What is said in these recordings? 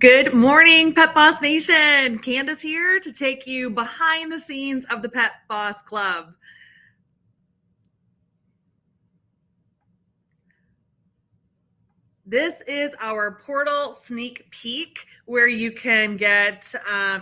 Good morning, Pet Boss Nation. Candace here to take you behind the scenes of the Pet Boss Club. This is our portal sneak peek where you can get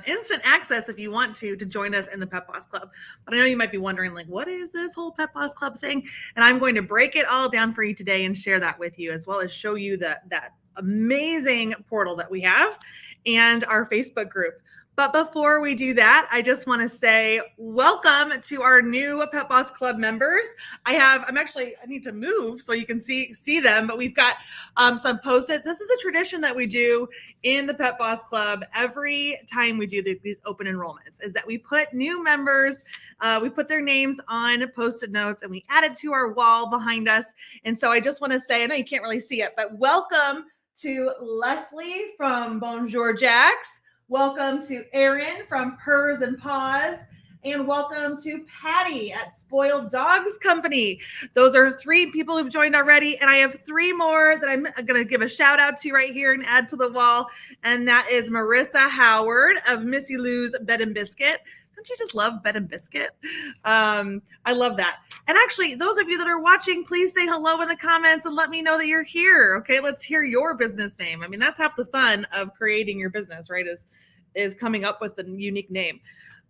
instant access if you want to join us in the Pet Boss Club. But I know you might be wondering, like, what is this whole Pet Boss Club thing? And I'm going to break it all down for you today and share that with you, as well as show you that amazing portal that we have and our Facebook group. But before we do that, I just want to say welcome to our new Pet Boss Club members. I need to move so you can see them, but we've got some post-its. This is a tradition that we do in the Pet Boss Club every time we do these open enrollments, is that we put new members, we put their names on Post-it notes and we add it to our wall behind us. And so I just want to say, I know you can't really see it, but welcome to Leslie from Bonjour Jax. Welcome to Erin from Purrs and Paws, and welcome to Patty at Spoiled Dogs Company. Those are 3 people who've joined already, and I have 3 more that I'm going to give a shout out to right here and add to the wall, and that is Marissa Howard of Missy Lou's Bed and Biscuit. Don't you just love Bed and Biscuit? I love that. And actually, those of you that are watching, please say hello in the comments and let me know that you're here. Okay, let's hear your business name. I mean, that's half the fun of creating your business, right? Is coming up with a unique name.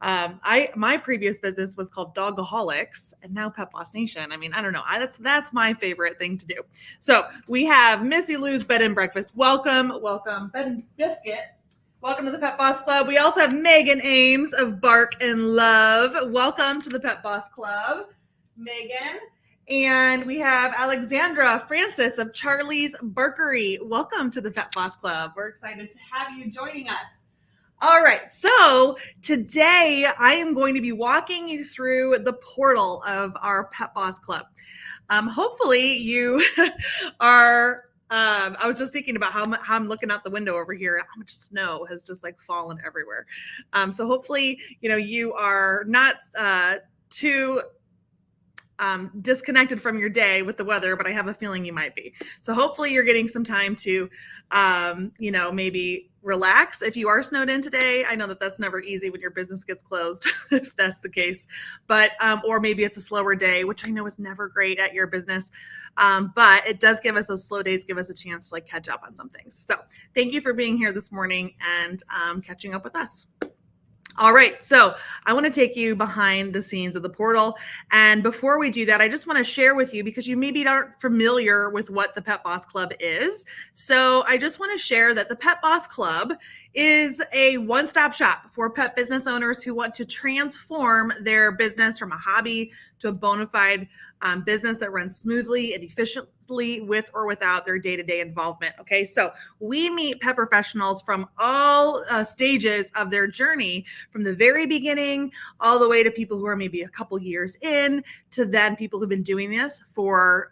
My previous business was called Dogaholics, and now Pet Boss Nation. I mean, I don't know. That's my favorite thing to do. So we have Missy Lou's Bed and Breakfast. Welcome, Bed and Biscuit. Welcome to the Pet Boss Club. We also have Megan Ames of Bark and Love. Welcome to the Pet Boss Club, Megan. And we have Alexandra Francis of Charlie's Barkery. Welcome to the Pet Boss Club. We're excited to have you joining us. All right, so today I am going to be walking you through the portal of our Pet Boss Club. Hopefully you are, I was just thinking about how I'm looking out the window over here, how much snow has just like fallen everywhere. So hopefully, you are not too disconnected from your day with the weather, but I have a feeling you might be. So hopefully you're getting some time to, maybe relax if you are snowed in today. I know that that's never easy when your business gets closed, if that's the case, but, or maybe it's a slower day, which I know is never great at your business. But it does give us those slow days, give us a chance to catch up on some things. So thank you for being here this morning and catching up with us. All right, so I want to take you behind the scenes of the portal. And before we do that, I just want to share with you, because you maybe aren't familiar with what the Pet Boss Club is. So I just want to share that the Pet Boss Club is a one-stop shop for pet business owners who want to transform their business from a hobby to a bona fide business that runs smoothly and efficiently with or without their day-to-day involvement. Okay, so we meet pet professionals from all stages of their journey, from the very beginning all the way to people who are maybe a couple years in, to then people who've been doing this for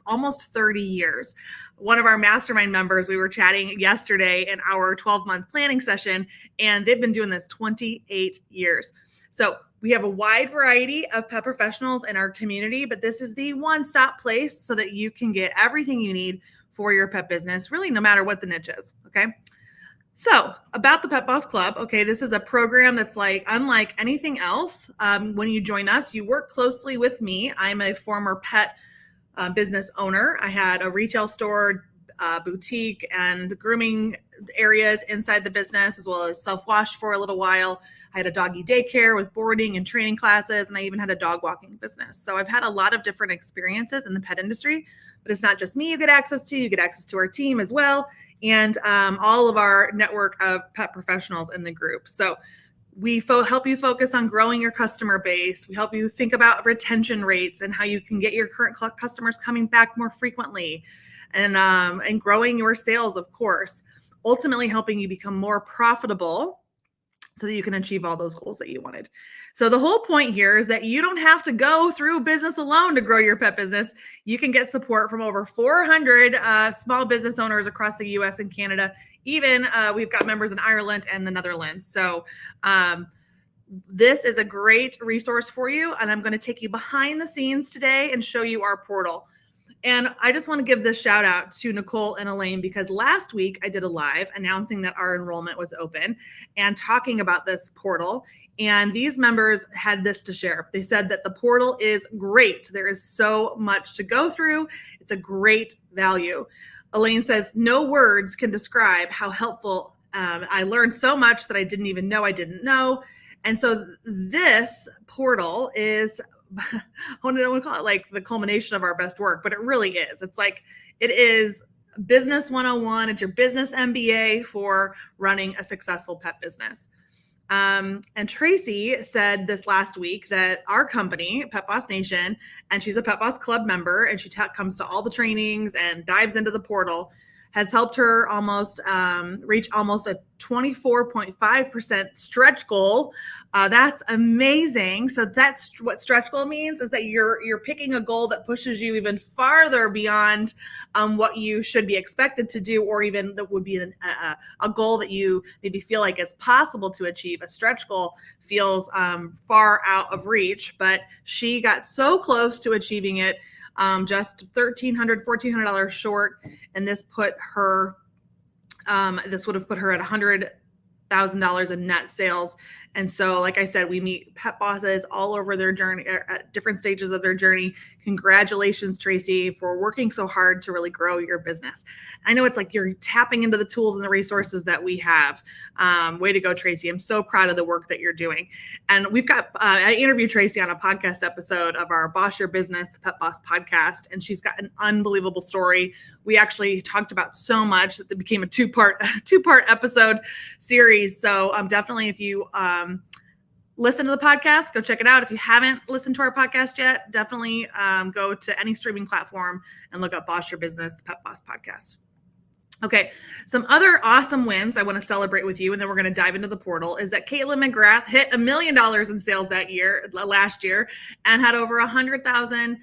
almost 30 years. One of our mastermind members, we were chatting yesterday in our 12-month planning session, and they've been doing this 28 years. So we have a wide variety of pet professionals in our community, but this is the one-stop place so that you can get everything you need for your pet business, really no matter what the niche is, okay? So about the Pet Boss Club, okay, this is a program that's unlike anything else. When you join us, you work closely with me. I'm a former pet business owner. I had a retail store, boutique, and grooming areas inside the business, as well as self-wash for a little while. I had a doggy daycare with boarding and training classes, and I even had a dog walking business. So I've had a lot of different experiences in the pet industry, but it's not just me you get access to our team as well, and all of our network of pet professionals in the group. So we help you focus on growing your customer base. We help you think about retention rates and how you can get your current customers coming back more frequently, and growing your sales, of course, ultimately helping you become more profitable so that you can achieve all those goals that you wanted. So the whole point here is that you don't have to go through business alone to grow your pet business. You can get support from over 400 small business owners across the US and Canada. Even we've got members in Ireland and the Netherlands. So this is a great resource for you. And I'm going to take you behind the scenes today and show you our portal. And I just want to give this shout out to Nicole and Elaine, because last week I did a live announcing that our enrollment was open and talking about this portal. And these members had this to share. They said that the portal is great. There is so much to go through. It's a great value. Elaine says, no words can describe how helpful. I learned so much that I didn't even know I didn't know. And so this portal is, I want to call it like the culmination of our best work, but it really is. It's like, it is business 101. It's your business MBA for running a successful pet business. And Tracy said this last week that our company, Pet Boss Nation, and she's a Pet Boss Club member, and she comes to all the trainings and dives into the portal, has helped her almost reach almost a 24.5% stretch goal. That's amazing. So that's what stretch goal means, is that you're picking a goal that pushes you even farther beyond what you should be expected to do, or even that would be a goal that you maybe feel like is possible to achieve. A stretch goal feels far out of reach, but she got so close to achieving it, just $1,400 short, and this put her this would have put her at $100,000 in net sales. And so, like I said, we meet pet bosses all over their journey, at different stages of their journey. Congratulations, Tracy, for working so hard to really grow your business. I know it's like you're tapping into the tools and the resources that we have. Way to go, Tracy. I'm so proud of the work that you're doing. And we've got, I interviewed Tracy on a podcast episode of our Boss Your Business, the Pet Boss podcast, and she's got an unbelievable story. We actually talked about so much that it became a two-part episode series. So definitely, if you listen to the podcast, go check it out. If you haven't listened to our podcast yet, definitely go to any streaming platform and look up Boss Your Business, the Pet Boss podcast. Okay, some other awesome wins I want to celebrate with you, and then we're going to dive into the portal, is that Caitlin McGrath hit $1 million in sales last year, and had over 1,000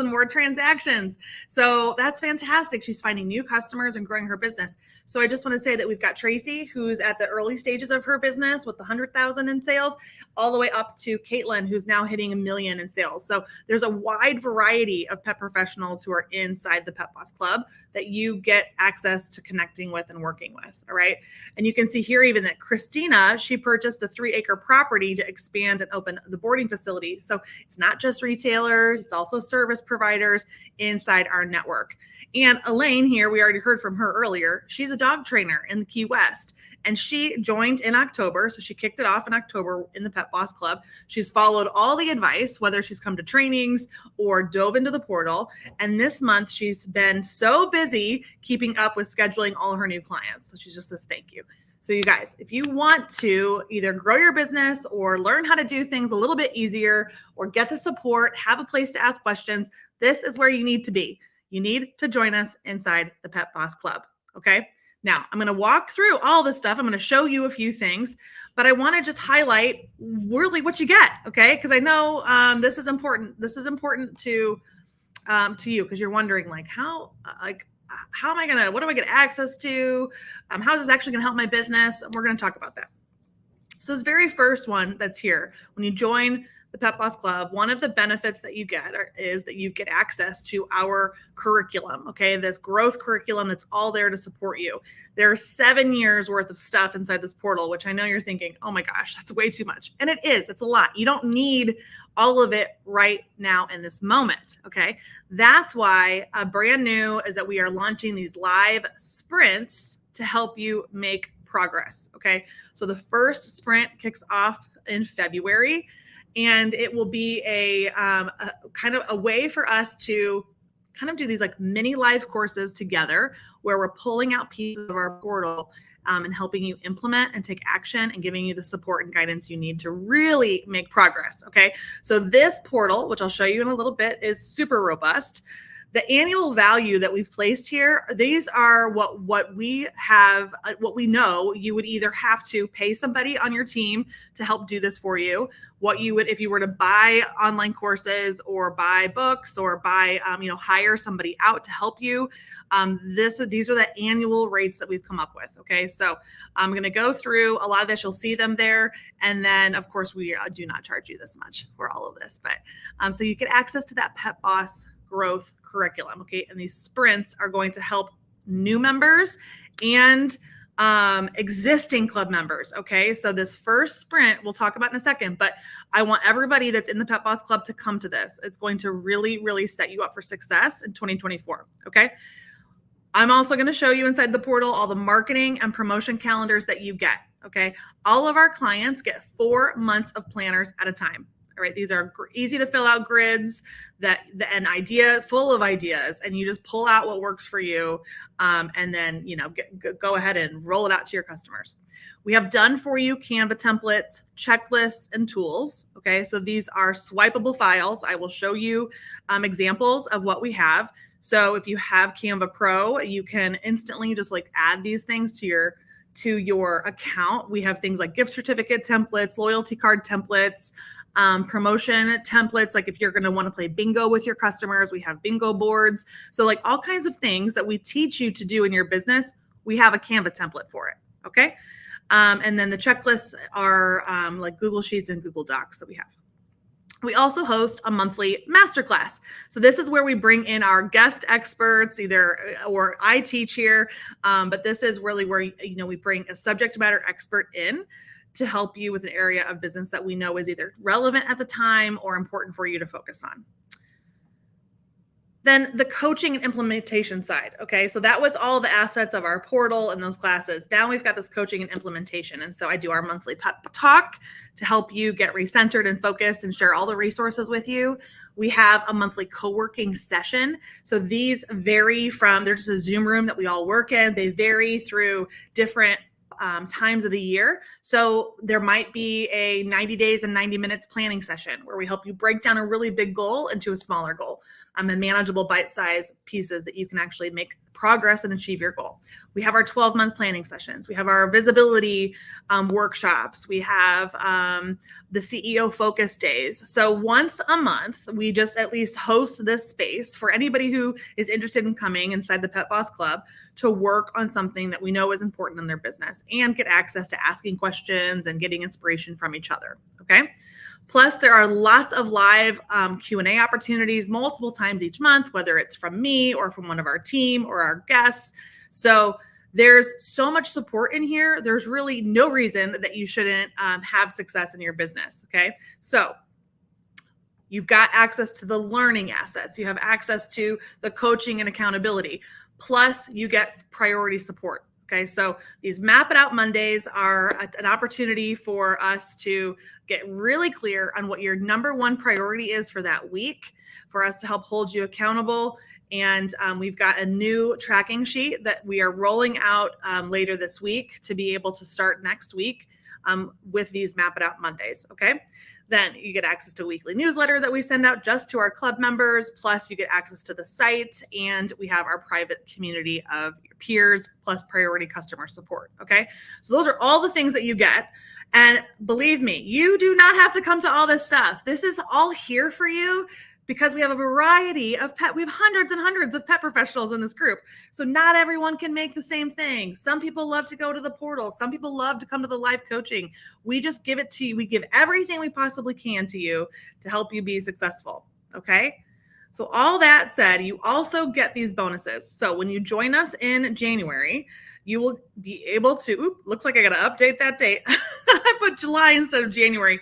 more transactions. So that's fantastic. She's finding new customers and growing her business. So I just want to say that we've got Tracy, who's at the early stages of her business with the 100,000 in sales, all the way up to Caitlin, who's now hitting $1 million in sales. So there's a wide variety of pet professionals who are inside the Pet Boss Club that you get access to connecting with and working with. All right. And you can see here even that Christina, she purchased a 3-acre property to expand and open the boarding facility. So it's not just retailers, it's also service providers inside our network. And Elaine here, we already heard from her earlier. She's a dog trainer in the Key West, and she joined in October. So she kicked it off in October in the Pet Boss Club. She's followed all the advice, whether she's come to trainings or dove into the portal. And this month, she's been so busy keeping up with scheduling all her new clients. So she just says thank you. So you guys, if you want to either grow your business or learn how to do things a little bit easier, or get the support, have a place to ask questions, this is where you need to be. You need to join us inside the Pet Boss Club. Okay. Now I'm going to walk through all this stuff. I'm going to show you a few things, but I want to just highlight really what you get. Okay. Because I know this is important. This is important to you, because you're wondering what do I get access to? How is this actually going to help my business? And we're going to talk about that. So this very first one that's here, when you join the Pet Boss Club, one of the benefits that you get is that you get access to our curriculum. Okay. This growth curriculum, that's all there to support you. There are 7 years worth of stuff inside this portal, which I know you're thinking, oh my gosh, that's way too much. And it is, it's a lot. You don't need all of it right now in this moment. Okay. That's why brand new is that we are launching these live sprints to help you make progress. Okay. So the first sprint kicks off in February, and it will be a kind of a way for us to kind of do these like mini live courses together, where we're pulling out pieces of our portal and helping you implement and take action, and giving you the support and guidance you need to really make progress. Okay. So this portal, which I'll show you in a little bit, is super robust. The annual value that we've placed here, these are what we have, what we know you would either have to pay somebody on your team to help do this for you, what you would, if you were to buy online courses or buy books or buy, hire somebody out to help you. These are the annual rates that we've come up with. Okay. So I'm going to go through a lot of this. You'll see them there. And then of course we do not charge you this much for all of this, but so you get access to that Pet Boss growth curriculum. Okay. And these sprints are going to help new members and existing club members. Okay. So this first sprint we'll talk about in a second, but I want everybody that's in the Pet Boss Club to come to this. It's going to really, really set you up for success in 2024. Okay. I'm also going to show you inside the portal all the marketing and promotion calendars that you get. Okay. All of our clients get 4 months of planners at a time. All right. These are easy to fill out grids an idea full of ideas, and you just pull out what works for you. And then, go ahead and roll it out to your customers. We have done for you Canva templates, checklists, and tools. Okay. So these are swipeable files. I will show you examples of what we have. So if you have Canva Pro, you can instantly just add these things to your account. We have things like gift certificate templates, loyalty card templates, promotion templates. Like if you're going to want to play bingo with your customers, we have bingo boards. So all kinds of things that we teach you to do in your business, we have a Canva template for it. Okay. And then the checklists are like Google Sheets and Google Docs that we have. We also host a monthly masterclass. So this is where we bring in our guest experts, or I teach here, but this is really where we bring a subject matter expert in to help you with an area of business that we know is either relevant at the time or important for you to focus on. Then the coaching and implementation side. Okay, so that was all the assets of our portal and those classes. Now we've got this coaching and implementation. And so I do our monthly pet talk to help you get recentered and focused and share all the resources with you. We have a monthly co-working session. So these vary they're just a Zoom room that we all work in. They vary through different times of the year. So there might be a 90 days and 90 minutes planning session where we help you break down a really big goal into a smaller goal, and manageable bite-sized pieces that you can actually make progress and achieve your goal. We have our 12-month planning sessions. We have our visibility workshops. We have the CEO focus days. So once a month, we just at least host this space for anybody who is interested in coming inside the Pet Boss Club to work on something that we know is important in their business and get access to asking questions and getting inspiration from each other. Okay. Plus, there are lots of live Q&A opportunities multiple times each month, whether it's from me or from one of our team or our guests. So there's so much support in here. There's really no reason that you shouldn't have success in your business. Okay. So you've got access to the learning assets. You have access to the coaching and accountability. Plus, you get priority support. Okay, so these Map It Out Mondays are an opportunity for us to get really clear on what your number one priority is for that week, for us to help hold you accountable. And we've got a new tracking sheet that we are rolling out later this week to be able to start next week with these Map It Out Mondays. Okay. Then you get access to a weekly newsletter that we send out just to our club members. Plus you get access to the site, and we have our private community of your peers plus priority customer support. Okay. So those are all the things that you get. And believe me, you do not have to come to all this stuff. This is all here for you because we have a variety of we have hundreds and hundreds of pet professionals in this group. So not everyone can make the same thing. Some people love to go to the portal. Some people love to come to the live coaching. We just give it to you. We give everything we possibly can to you to help you be successful. Okay. So all that said, you also get these bonuses. So when you join us in January, you will be able to, looks like I got to update that date. I put July instead of January.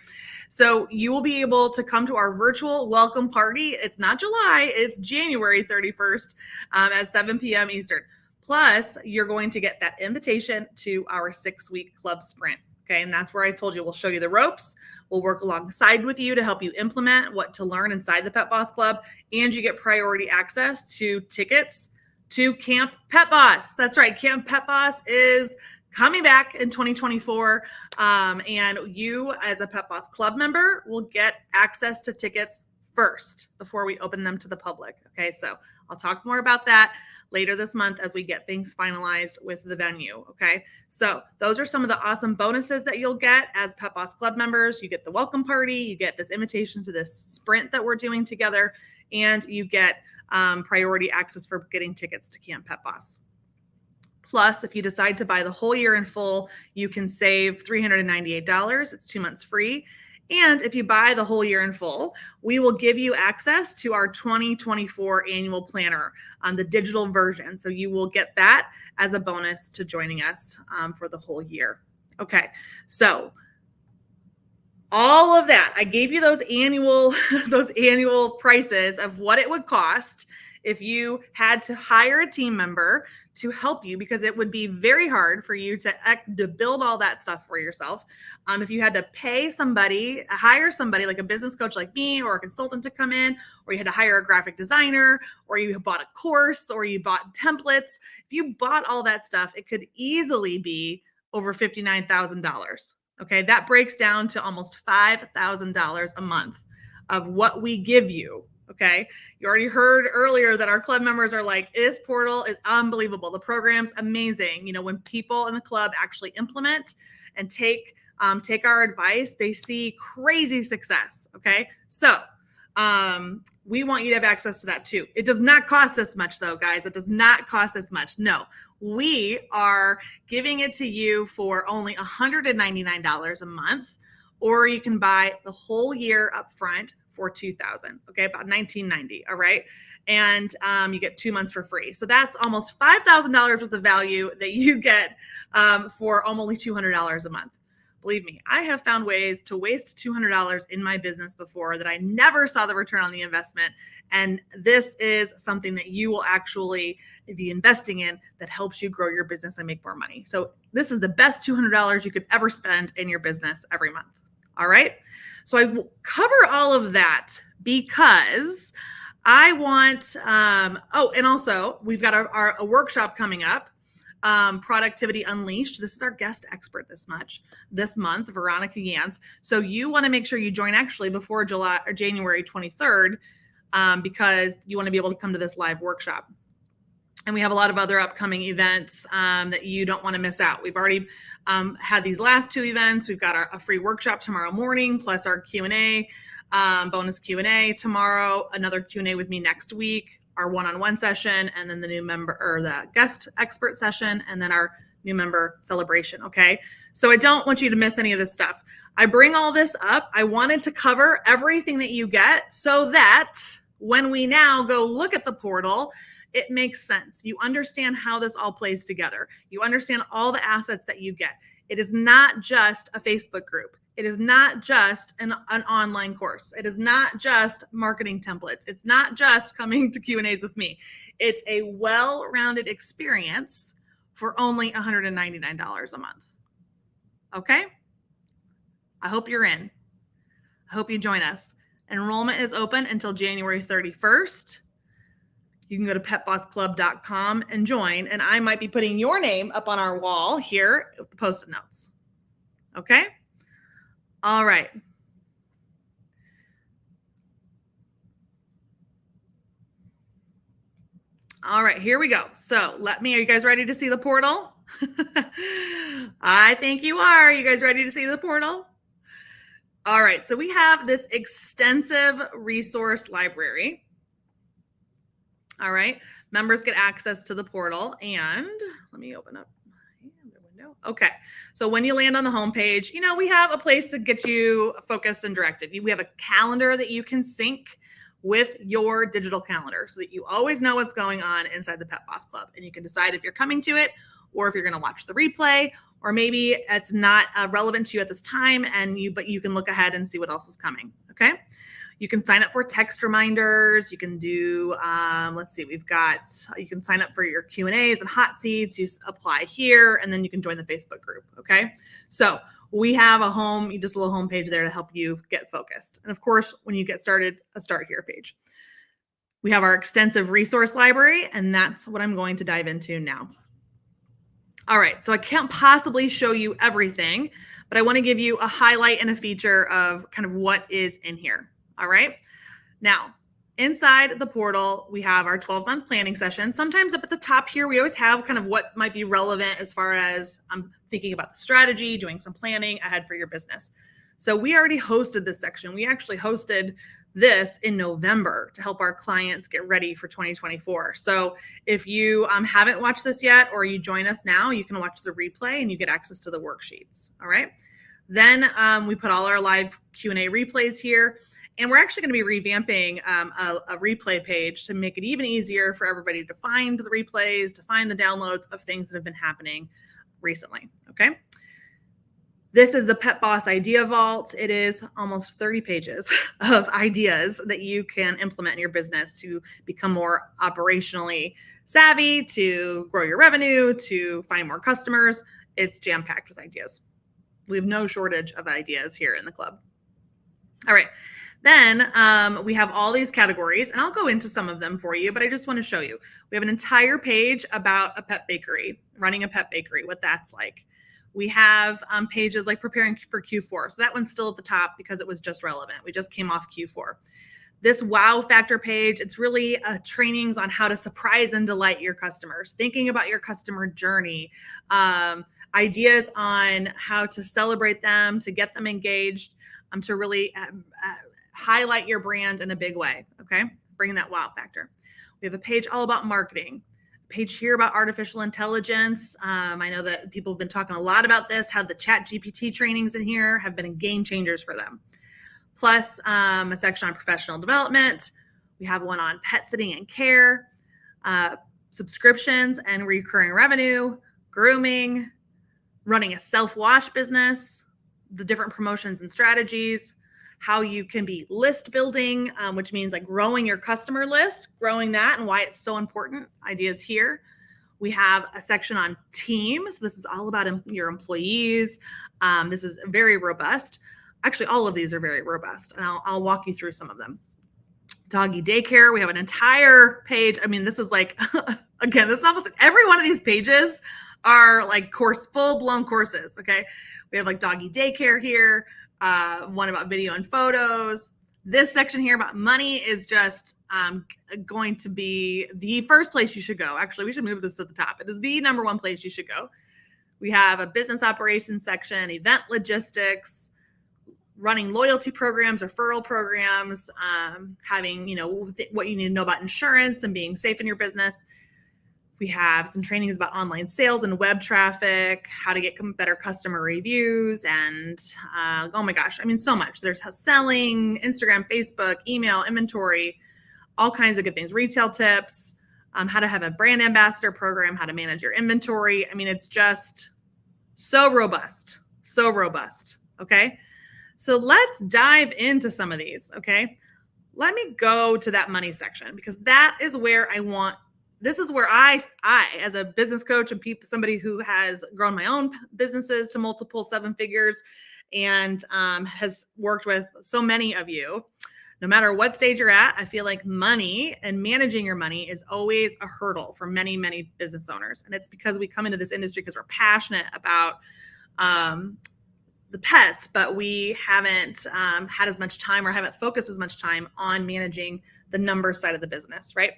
So you will be able to come to our virtual welcome party. It's not July, it's January 31st at 7 p.m. Eastern. Plus, you're going to get that invitation to our 6-week club sprint. Okay, and that's where I told you we'll show you the ropes. We'll work alongside with you to help you implement what to learn inside the Pet Boss Club, and you get priority access to tickets to Camp Pet Boss. That's right, Camp Pet Boss is coming back in 2024, and you as a Pet Boss Club member will get access to tickets first before we open them to the public. Okay, so I'll talk more about that later this month as we get things finalized with the venue. Okay, so those are some of the awesome bonuses that you'll get as Pet Boss Club members. You get the welcome party, you get this invitation to this sprint that we're doing together, and you get priority access for getting tickets to Camp Pet Boss. Plus, if you decide to buy the whole year in full, you can save $398. It's 2 months free. And if you buy the whole year in full, we will give you access to our 2024 annual planner, the digital version. So you will get that as a bonus to joining us for the whole year. Okay, so all of that, I gave you those annual prices of what it would cost if you had to hire a team member to help you, because it would be very hard for you to build all that stuff for yourself. If you had to hire somebody like a business coach like me or a consultant to come in, or you had to hire a graphic designer, or you bought a course, or you bought templates, if you bought all that stuff, it could easily be over $59,000. Okay, that breaks down to almost $5,000 a month of what we give you. Okay, you already heard earlier that our club members are like, this portal is unbelievable. The program's amazing. You know, when people in the club actually implement and take our advice, they see crazy success. Okay, so we want you to have access to that too. It does not cost this much though, guys. It does not cost this much. No, we are giving it to you for only $199 a month, or you can buy the whole year up front for $2,000. Okay, about $1,990. All right, and you get 2 months for free. So that's almost $5,000 worth of value that you get for only $200 a month. Believe me, I have found ways to waste $200 in my business before that I never saw the return on the investment. And this is something that you will actually be investing in that helps you grow your business and make more money. So this is the best $200 you could ever spend in your business every month. All right. So I cover all of that because I want, and also we've got a workshop coming up. Productivity Unleashed. This is our guest expert this month, Veronica Yance. So you want to make sure you join actually before January 23rd, because you want to be able to come to this live workshop. And we have a lot of other upcoming events that you don't want to miss out. We've already had these last 2 events. We've got a free workshop tomorrow morning, plus our Q&A, bonus Q&A tomorrow, another Q&A with me next week, our one-on-one session, and then the new member or the guest expert session, and then our new member celebration. Okay. So I don't want you to miss any of this stuff. I bring all this up. I wanted to cover everything that you get so that when we now go look at the portal, it makes sense. You understand how this all plays together. You understand all the assets that you get. It is not just a Facebook group. It is not just an online course. It is not just marketing templates. It's not just coming to Q&As with me. It's a well-rounded experience for only $199 a month. Okay? I hope you're in. I hope you join us. Enrollment is open until January 31st. You can go to petbossclub.com and join, and I might be putting your name up on our wall here with the Post-it notes. Okay? All right. All right, here we go. So are you guys ready to see the portal? I think you are. You guys ready to see the portal? All right, so we have this extensive resource library. All right, members get access to the portal, and let me open up the window. Okay, so when you land on the homepage, we have a place to get you focused and directed. We have a calendar that you can sync with your digital calendar so that you always know what's going on inside the Pet Boss Club, and you can decide if you're coming to it or if you're going to watch the replay, or maybe it's not relevant to you at this time, but you can look ahead and see what else is coming. Okay. You can sign up for text reminders. You can do, you can sign up for your Q&As and hot seats. You apply here, and then you can join the Facebook group. Okay. So we have just a little homepage there to help you get focused. And of course, when you get started, a Start Here page. We have our extensive resource library, and that's what I'm going to dive into now. All right. So I can't possibly show you everything, but I want to give you a highlight and a feature of kind of what is in here. All right. Now, inside the portal, we have our 12-month planning session. Sometimes up at the top here, we always have kind of what might be relevant as far as I'm thinking about the strategy, doing some planning ahead for your business. So we already hosted this section. We actually hosted this in November to help our clients get ready for 2024. So if you haven't watched this yet, or you join us now, you can watch the replay and you get access to the worksheets. All right. Then we put all our live Q&A replays here. And we're actually going to be revamping a replay page to make it even easier for everybody to find the replays, to find the downloads of things that have been happening recently. Okay. This is the Pet Boss Idea Vault. It is almost 30 pages of ideas that you can implement in your business to become more operationally savvy, to grow your revenue, to find more customers. It's jam-packed with ideas. We have no shortage of ideas here in the club. All right. Then we have all these categories, and I'll go into some of them for you, but I just want to show you. We have an entire page about a pet bakery, running a pet bakery, what that's like. We have pages like preparing for Q4. So that one's still at the top because it was just relevant. We just came off Q4. This wow factor page, it's really trainings on how to surprise and delight your customers, thinking about your customer journey, ideas on how to celebrate them, to get them engaged, to really highlight your brand in a big way. Okay. Bringing that wow factor. We have a page all about marketing. Page here about artificial intelligence. I know that people have been talking a lot about this, how the Chat GPT trainings in here have been game changers for them. Plus a section on professional development. We have one on pet sitting and care, subscriptions and recurring revenue, grooming, running a self-wash business, the different promotions and strategies, how you can be list building, which means like growing your customer list, growing that and why it's so important. Ideas here. We have a section on team. So this is all about your employees. This is very robust. Actually, all of these are very robust, and I'll walk you through some of them. Doggy daycare. We have an entire page. I mean, this is like, again, this is almost like every one of these pages are like full-blown courses. Okay. We have like doggy daycare here. One about video and photos. This section here about money is just going to be the first place you should go. Actually, we should move this to the top. It is the number one place you should go. We have a business operations section, event logistics, running loyalty programs, referral programs, having, what you need to know about insurance and being safe in your business. We have some trainings about online sales and web traffic, how to get better customer reviews, and oh my gosh, I mean, so much. There's selling, Instagram, Facebook, email, inventory, all kinds of good things. Retail tips, how to have a brand ambassador program, how to manage your inventory. I mean, it's just so robust, so robust. Okay. So let's dive into some of these. Okay. Let me go to that money section, because that is where this is where I, as a business coach and somebody who has grown my own businesses to multiple 7 figures and has worked with so many of you, no matter what stage you're at, I feel like money and managing your money is always a hurdle for many, many business owners. And it's because we come into this industry because we're passionate about the pets, but we haven't had as much time or haven't focused as much time on managing the numbers side of the business, right?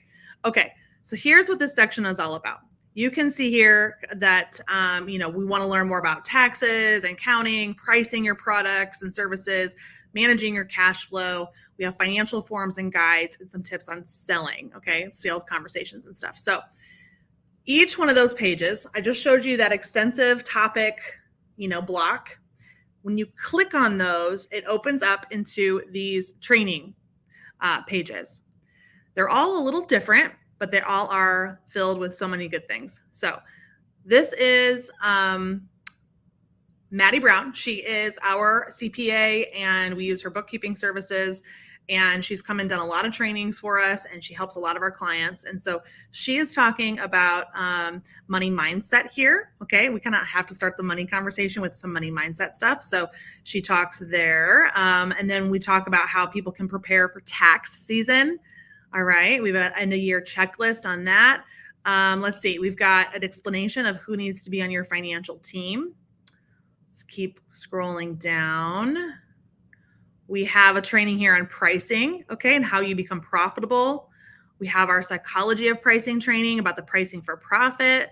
Okay. So here's what this section is all about. You can see here that, we want to learn more about taxes and accounting, pricing your products and services, managing your cash flow. We have financial forms and guides and some tips on selling, okay, sales conversations and stuff. So each one of those pages, I just showed you that extensive topic, block. When you click on those, it opens up into these training pages. They're all a little different, but they all are filled with so many good things. So this is Maddie Brown. She is our CPA, and we use her bookkeeping services. And she's come and done a lot of trainings for us, and she helps a lot of our clients. And so she is talking about money mindset here. Okay, we kind of have to start the money conversation with some money mindset stuff. So she talks there. And then we talk about how people can prepare for tax season. All right, we have an end of year checklist on that. Let's see, we've got an explanation of who needs to be on your financial team. Let's keep scrolling down. We have a training here on pricing, okay, and how you become profitable. We have our psychology of pricing training about the pricing for profit.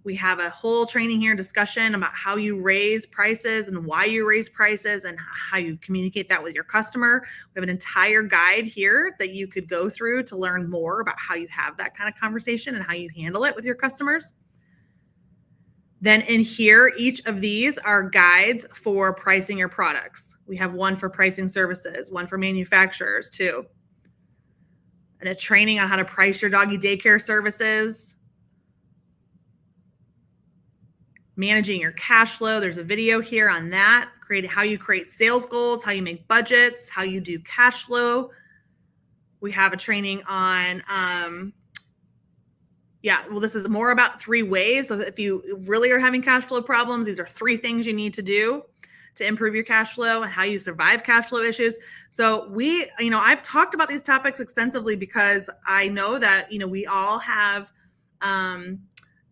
We have a whole training here discussion about how you raise prices and why you raise prices and how you communicate that with your customer. We have an entire guide here that you could go through to learn more about how you have that kind of conversation and how you handle it with your customers. Then in here, each of these are guides for pricing your products. We have one for pricing services, one for manufacturers too, and a training on how to price your doggy daycare services. Managing your cash flow. There's a video here on that. How you create sales goals, how you make budgets, how you do cash flow. We have a training on, this is more about 3 ways. So if you really are having cash flow problems, these are 3 things you need to do to improve your cash flow and how you survive cash flow issues. So I've talked about these topics extensively because I know that, we all have,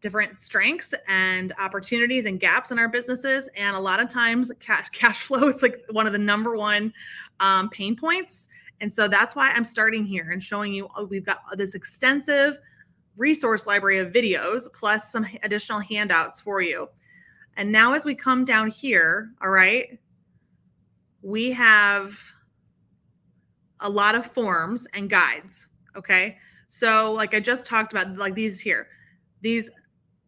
different strengths and opportunities and gaps in our businesses. And a lot of times cash flow is like one of the number one pain points. And so that's why I'm starting here and showing you, we've got this extensive resource library of videos plus some additional handouts for you. And now as we come down here, all right, we have a lot of forms and guides. Okay. So like I just talked about, like these here, these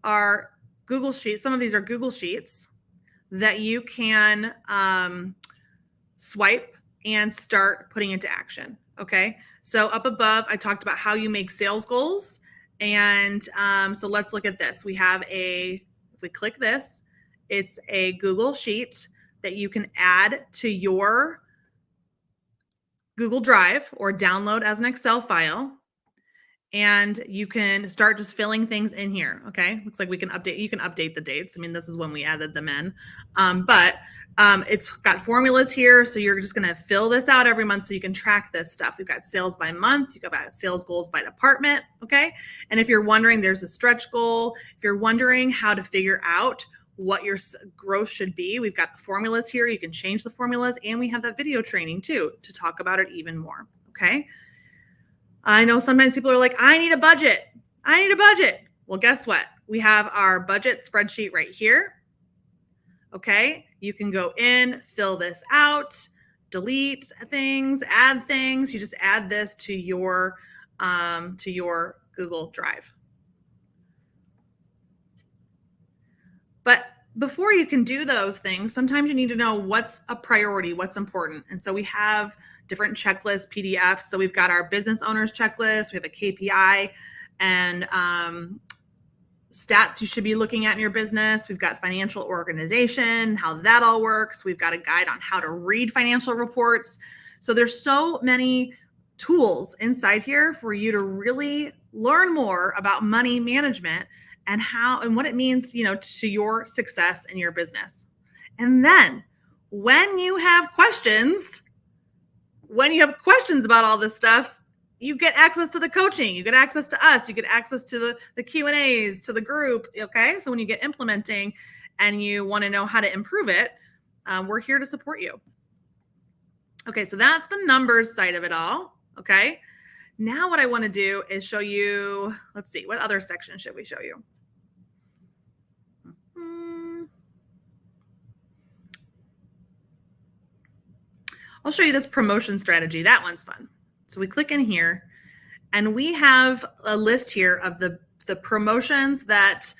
are Google Sheets. Some of these are Google Sheets that you can swipe and start putting into action. Okay. So up above, I talked about how you make sales goals. And so let's look at this. If we click this, it's a Google Sheet that you can add to your Google Drive or download as an Excel file. And you can start just filling things in here. Okay. Looks like you can update the dates. I mean, this is when we added them in. But it's got formulas here. So you're just going to fill this out every month so you can track this stuff. We've got sales by month. You've got sales goals by department. Okay. And if you're wondering, there's a stretch goal. If you're wondering how to figure out what your growth should be, we've got the formulas here. You can change the formulas, and we have that video training too to talk about it even more. Okay. I know sometimes people are like, I need a budget. Well, guess what? We have our budget spreadsheet right here. Okay. You can go in, fill this out, delete things, add things. You just add this to your Google Drive. But before you can do those things, sometimes you need to know what's a priority, what's important. And so we have different checklists, PDFs. So we've got our business owners checklist. We have a KPI and stats you should be looking at in your business. We've got financial organization, how that all works. We've got a guide on how to read financial reports. So there's so many tools inside here for you to really learn more about money management and how and what it means, to your success in your business. And then when you have questions about all this stuff, you get access to the coaching, you get access to us, you get access to the Q&As, to the group. Okay. So when you get implementing and you want to know how to improve it, we're here to support you. Okay. So that's the numbers side of it all. Okay. Now what I want to do is show you, let's see, what other section should we show you? I'll show you this promotion strategy. That one's fun. So we click in here and we have a list here of the promotions that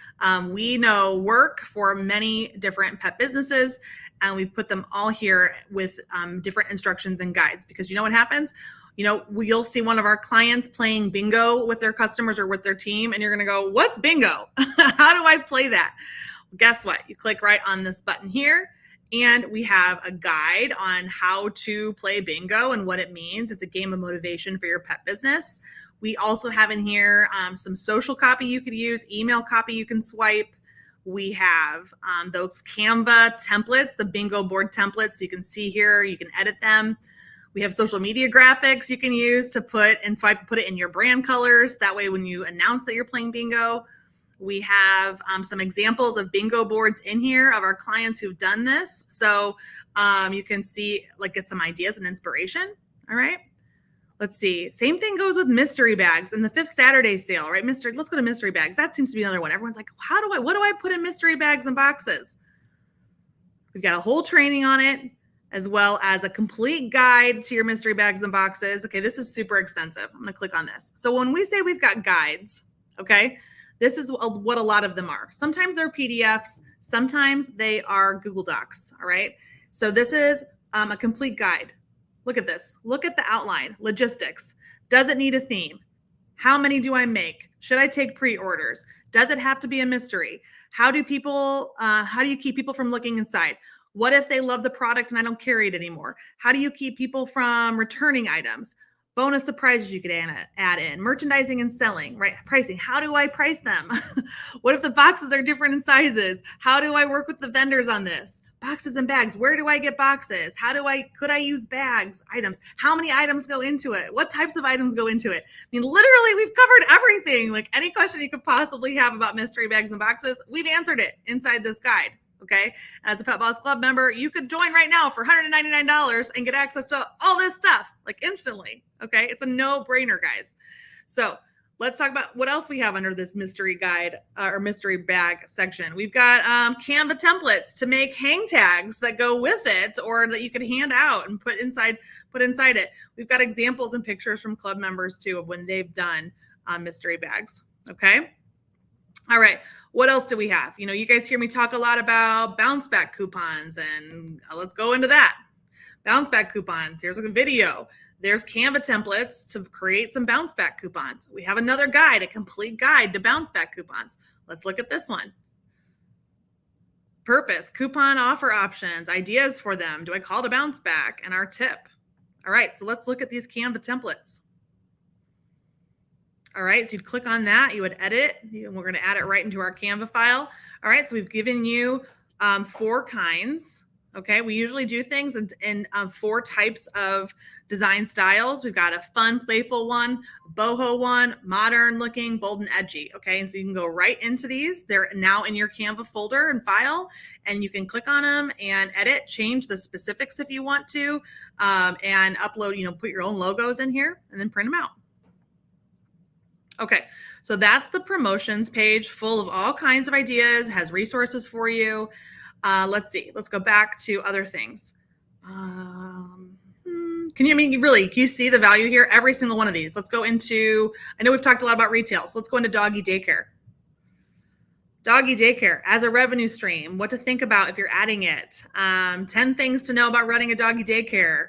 we know work for many different pet businesses. And we've put them all here with different instructions and guides, because you know what happens? You'll see one of our clients playing bingo with their customers or with their team, and you're going to go, what's bingo? How do I play that? Well, guess what? You click right on this button here, and we have a guide on how to play bingo and what it means. It's a game of motivation for your pet business. We also have in here some social copy you could use, email copy you can swipe. We have those Canva templates, the bingo board templates. You can see here, you can edit them. We have social media graphics you can use to put it in your brand colors. That way, when you announce that you're playing bingo, We have some examples of bingo boards in here of our clients who've done this. So you can see, like, get some ideas and inspiration. All right. Let's see. Same thing goes with mystery bags and the 5th Saturday sale, right? Let's go to mystery bags. That seems to be another one. Everyone's like, what do I put in mystery bags and boxes? We've got a whole training on it, as well as a complete guide to your mystery bags and boxes. Okay, this is super extensive. I'm gonna click on this. So when we say we've got guides, okay, this is what a lot of them are. Sometimes they're PDFs, sometimes they are Google Docs, all right? So this is a complete guide. Look at this. Look at the outline. Logistics. Does it need a theme? How many do I make? Should I take pre-orders? Does it have to be a mystery? How do you keep people from looking inside? What if they love the product and I don't carry it anymore? How do you keep people from returning items? Bonus surprises you could add in. Merchandising and selling, right? Pricing. How do I price them? What if the boxes are different in sizes? How do I work with the vendors on this? Boxes and bags. Where do I get boxes? Could I use bags, items? How many items go into it? What types of items go into it? I mean, literally, we've covered everything. Like, any question you could possibly have about mystery bags and boxes, we've answered it inside this guide. Okay. As a Pet Boss Club member, you could join right now for $199 and get access to all this stuff, like, instantly. Okay. It's a no-brainer, guys. So let's talk about what else we have under this mystery guide or mystery bag section. We've got Canva templates to make hang tags that go with it, or that you can hand out and put inside it. We've got examples and pictures from club members too of when they've done mystery bags. Okay. All right. What else do we have? You guys hear me talk a lot about bounce back coupons, and let's go into that. Bounce back coupons. Here's a video. There's Canva templates to create some bounce back coupons. We have another guide, a complete guide to bounce back coupons. Let's look at this one. Purpose, coupon offer options, ideas for them. Do I call to bounce back? And our tip. All right, so let's look at these Canva templates. All right, so you'd click on that, you would edit, and we're going to add it right into our Canva file. All right, so we've given you 4 kinds. Okay, we usually do things in 4 types of design styles. We've got a fun, playful one, boho one, modern looking, bold and edgy. Okay, and so you can go right into these. They're now in your Canva folder and file, and you can click on them and edit, change the specifics if you want to, and upload, put your own logos in here and then print them out. Okay, so that's the promotions page, full of all kinds of ideas, has resources for you. Let's see. Let's go back to other things. Can you see the value here? Every single one of these. Let's go into, I know we've talked a lot about retail, so let's go into doggy daycare. Doggy daycare as a revenue stream, what to think about if you're adding it. 10 things to know about running a doggy daycare.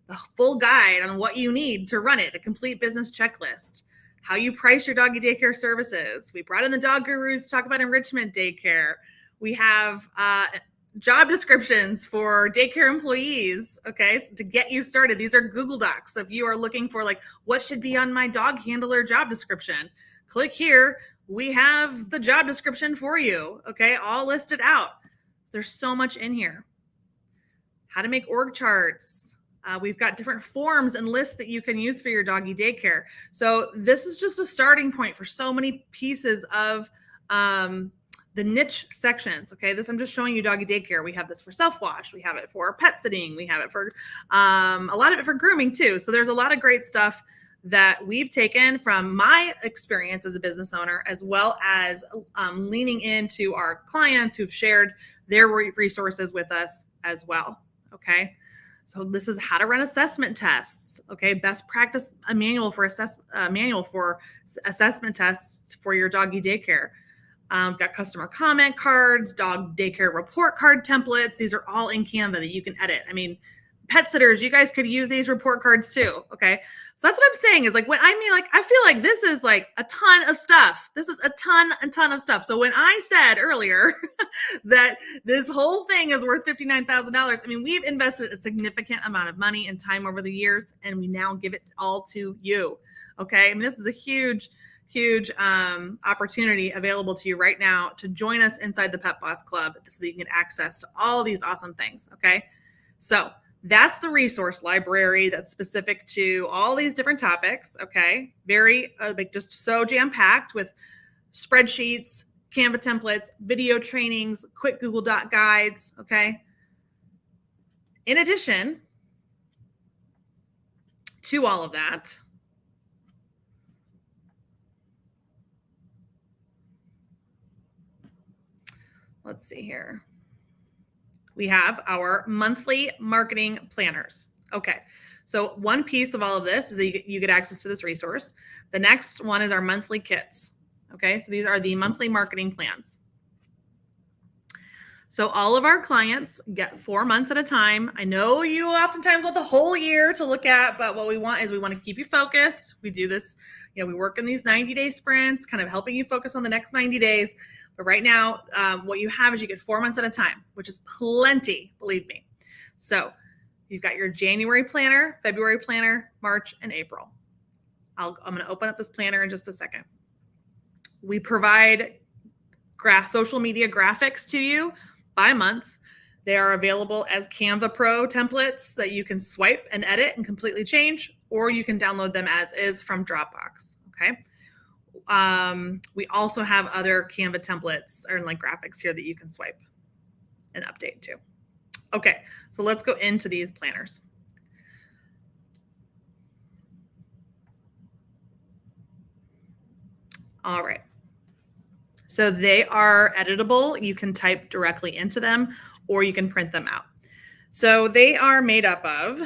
A full guide on what you need to run it, a complete business checklist. How you price your doggy daycare services. We brought in the dog gurus to talk about enrichment daycare. We have job descriptions for daycare employees, okay, so to get you started. These are Google Docs. So if you are looking for, like, what should be on my dog handler job description, click here. We have the job description for you, okay, all listed out. There's so much in here. How to make org charts. We've got different forms and lists that you can use for your doggy daycare. So this is just a starting point for so many pieces of the niche sections. Okay, I'm just showing you doggy daycare. We have this for self-wash. We have it for pet sitting. We have it for a lot of it for grooming too. So there's a lot of great stuff that we've taken from my experience as a business owner, as well as leaning into our clients who've shared their resources with us as well. Okay. So this is how to run assessment tests. Okay, best practice, a manual for assessment tests for your doggy daycare. Got customer comment cards, dog daycare report card templates. These are all in Canva that you can edit. I mean, pet sitters, you guys could use these report cards too. Okay, so that's what I'm saying is, like, I feel like this is like a ton of stuff. This is a ton of stuff. So when I said earlier that this whole thing is worth $59,000, I mean, we've invested a significant amount of money and time over the years, and we now give it all to you. Okay, I mean, this is a huge opportunity available to you right now to join us inside the Pet Boss Club so that you can get access to all these awesome things. Okay, so that's the resource library that's specific to all these different topics. Okay, very just so jam-packed with spreadsheets, Canva templates, video trainings, quick Google Doc guides, okay? In addition to all of that, let's see here. We have our monthly marketing planners. Okay, so one piece of all of this is that you get access to this resource. The next one is our monthly kits. Okay, so these are the monthly marketing plans. So all of our clients get 4 months at a time. I know you oftentimes want the whole year to look at, but what we want is we want to keep you focused. We do this, we work in these 90-day sprints, kind of helping you focus on the next 90 days. But right now, what you have is you get 4 months at a time, which is plenty, believe me. So you've got your January planner, February planner, March, and April. I'm going to open up this planner in just a second. We provide social media graphics to you by month. They are available as Canva Pro templates that you can swipe and edit and completely change, or you can download them as is from Dropbox. Okay. We also have other Canva templates or like graphics here that you can swipe and update to. Okay, so let's go into these planners. All right. So they are editable. You can type directly into them or you can print them out. So they are made up of,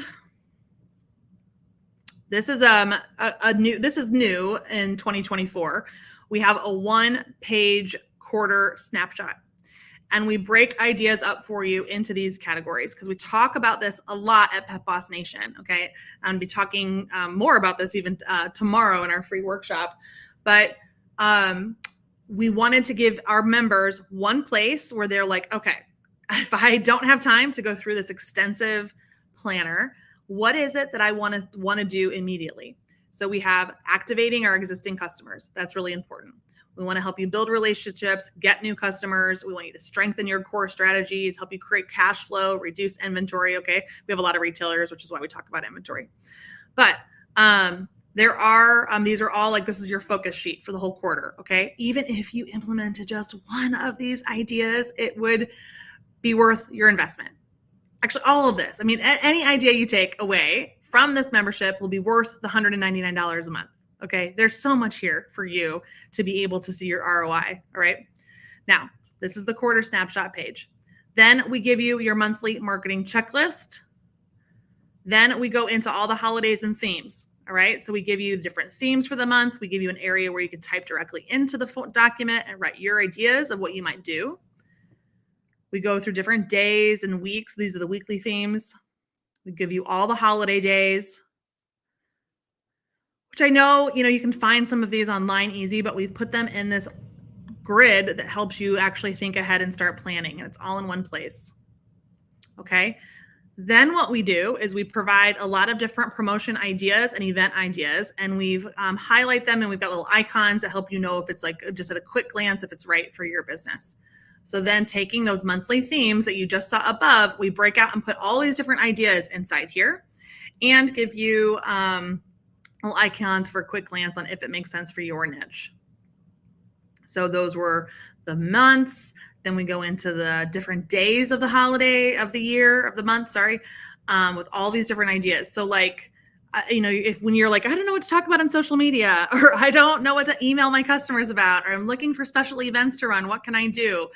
this is new in 2024. We have a 1-page quarter snapshot. And we break ideas up for you into these categories because we talk about this a lot at Pet Boss Nation. Okay. I'll be talking more about this even tomorrow in our free workshop. But we wanted to give our members one place where they're like, okay, if I don't have time to go through this extensive planner, what is it that I want to do immediately? So we have activating our existing customers. That's really important. We want to help you build relationships, get new customers. We want you to strengthen your core strategies, help you create cash flow, reduce inventory. Okay. We have a lot of retailers, which is why we talk about inventory. But there are, these are all like, this is your focus sheet for the whole quarter. Okay. Even if you implemented just one of these ideas, it would be worth your investment. Actually, all of this, any idea you take away from this membership will be worth the $199 a month. Okay. There's so much here for you to be able to see your ROI. All right. Now, this is the quarter snapshot page. Then we give you your monthly marketing checklist. Then we go into all the holidays and themes. All right. So we give you different themes for the month. We give you an area where you can type directly into the document and write your ideas of what you might do. We go through different days and weeks. These are the weekly themes. We give you all the holiday days, which I know, you can find some of these online easy, but we've put them in this grid that helps you actually think ahead and start planning. And it's all in one place. Okay. Then what we do is we provide a lot of different promotion ideas and event ideas, and we've highlight them, and we've got little icons that help you know if it's like just at a quick glance, if it's right for your business. So then taking those monthly themes that you just saw above, we break out and put all these different ideas inside here and give you little icons for a quick glance on if it makes sense for your niche. So those were the months. Then we go into the different days of the holiday, of the year, of the month, with all these different ideas. So like, when you're like, I don't know what to talk about on social media, or I don't know what to email my customers about, or I'm looking for special events to run, what can I do?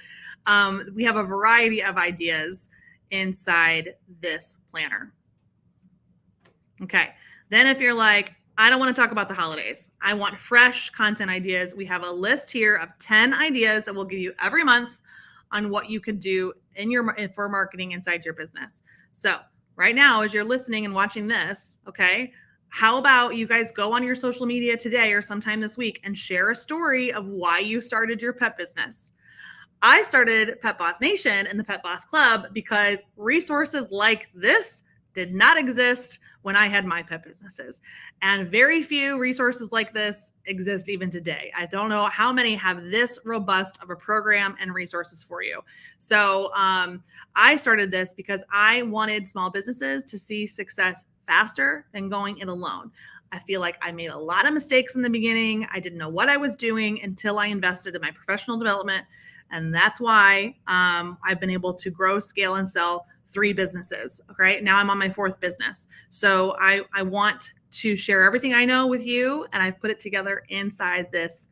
We have a variety of ideas inside this planner. Okay. Then if you're like, I don't want to talk about the holidays, I want fresh content ideas, we have a list here of 10 ideas that we'll give you every month on what you could do for marketing inside your business. So right now, as you're listening and watching this, okay, how about you guys go on your social media today or sometime this week and share a story of why you started your pet business? I started Pet Boss Nation and the Pet Boss Club because resources like this did not exist when I had my pet businesses. And very few resources like this exist even today. I don't know how many have this robust of a program and resources for you. So I started this because I wanted small businesses to see success faster than going it alone. I feel like I made a lot of mistakes in the beginning. I didn't know what I was doing until I invested in my professional development. And that's why I've been able to grow, scale, and sell 3 businesses. Okay. Now I'm on my 4th business. So I want to share everything I know with you. And I've put it together inside this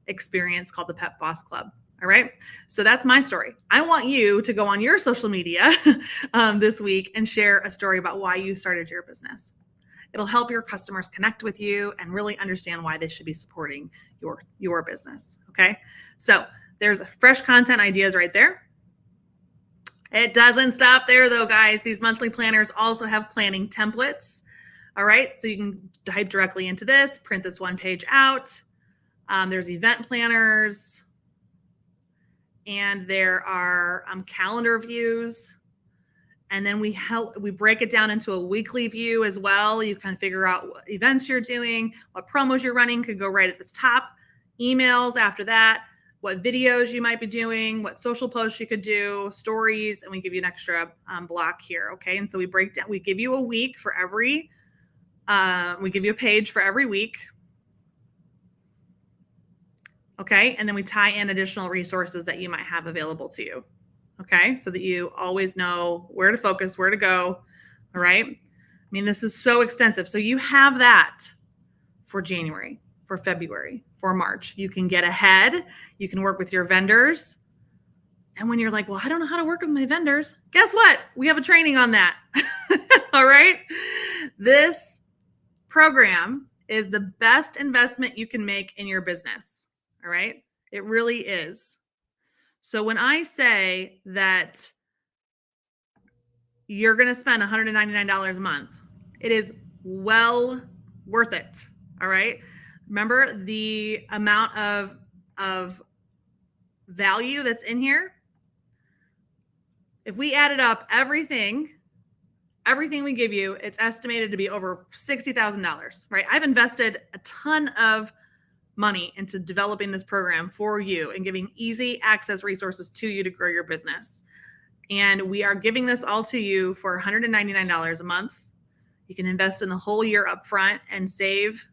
experience called the Pep Boss Club. All right. So that's my story. I want you to go on your social media this week and share a story about why you started your business. It'll help your customers connect with you and really understand why they should be supporting your business. Okay. So there's fresh content ideas right there. It doesn't stop there though, guys. These monthly planners also have planning templates. All right. So you can type directly into this, print this one page out. There's event planners, and there are calendar views. And then we break it down into a weekly view as well. You can figure out what events you're doing, what promos you're running could go right at this top, emails after that, what videos you might be doing, what social posts you could do, stories, and we give you an extra block here. Okay. And so we break down, we give you a week for every, we give you a page for every week. Okay. And then we tie in additional resources that you might have available to you. Okay. So that you always know where to focus, where to go. All right. I mean, this is so extensive. So you have that for January, for February, for March. You can get ahead. You can work with your vendors. And when you're like, well, I don't know how to work with my vendors, guess what? We have a training on that. All right. This program is the best investment you can make in your business. All right. It really is. So when I say that you're going to spend $199 a month, it is well worth it. All right. Remember the amount of value that's in here. If we added up everything we give you, it's estimated to be over $60,000, right? I've invested a ton of money into developing this program for you and giving easy access resources to you to grow your business. And we are giving this all to you for $199 a month. You can invest in the whole year up front and save.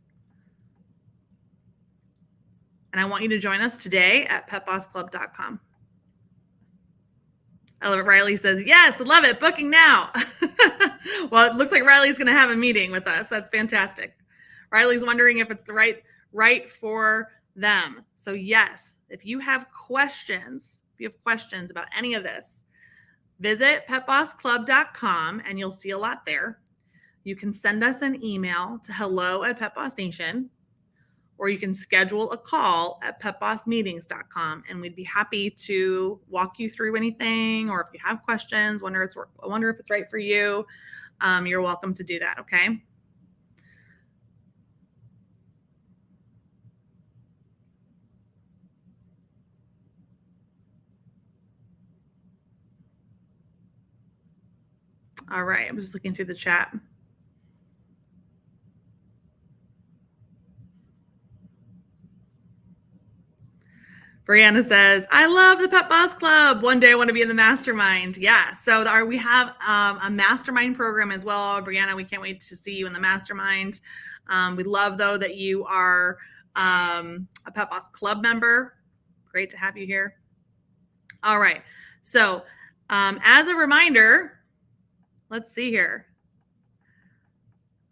And I want you to join us today at petbossclub.com. I love it. Riley says, yes, I love it. Booking now. Well, it looks like Riley's going to have a meeting with us. That's fantastic. Riley's wondering if it's the right for them. So yes, if you have questions about any of this, visit petbossclub.com and you'll see a lot there. You can send us an email to hello@petbossnation, or you can schedule a call at petbossmeetings.com, and we'd be happy to walk you through anything, or if you have questions, wonder if it's right for you, you're welcome to do that. Okay. All right. I'm just looking through the chat. Brianna says, I love the Pet Boss Club. One day I want to be in the mastermind. Yeah. So we have a mastermind program as well. Brianna, we can't wait to see you in the mastermind. We love, though, that you are a Pet Boss Club member. Great to have you here. All right. So as a reminder, let's see here.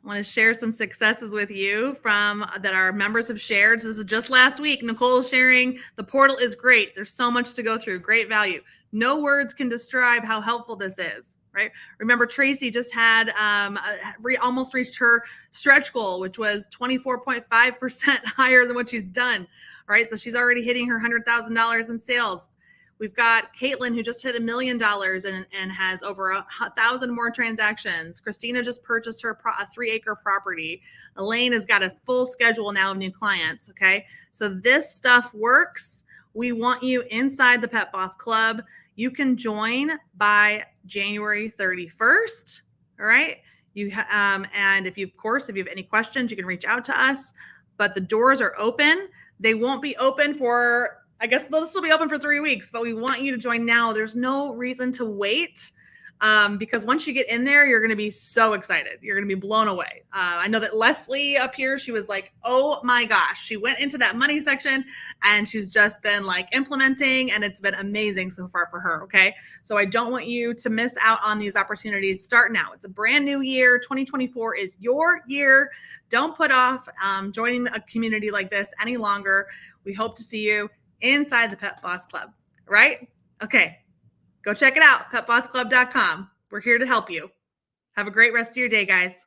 I want to share some successes with you that our members have shared. So this is just last week. Nicole is sharing, the portal is great. There's so much to go through. Great value. No words can describe how helpful this is, right? Remember, Tracy just had almost reached her stretch goal, which was 24.5% higher than what she's done. All right. So she's already hitting her $100,000 in sales. We've got Caitlin, who just hit $1 million and has over 1,000 more transactions. Christina just purchased her a 3-acre property. Elaine has got a full schedule now of new clients. Okay. So this stuff works. We want you inside the Pet Boss Club. You can join by January 31st. All right. And if you have any questions, you can reach out to us, but the doors are open. They won't be open I guess they'll still be open for 3 weeks, but we want you to join now. There's no reason to wait. because once you get in there, you're going to be so excited. You're going to be blown away. I know that Leslie up here, she was like, oh my gosh, she went into that money section and she's just been like implementing, and it's been amazing so far for her. Okay. So I don't want you to miss out on these opportunities. Start now. It's a brand new year. 2024 is your year. Don't put off joining a community like this any longer. We hope to see you inside the Pet Boss Club, right? Okay. Go check it out, petbossclub.com. We're here to help you. Have a great rest of your day, guys.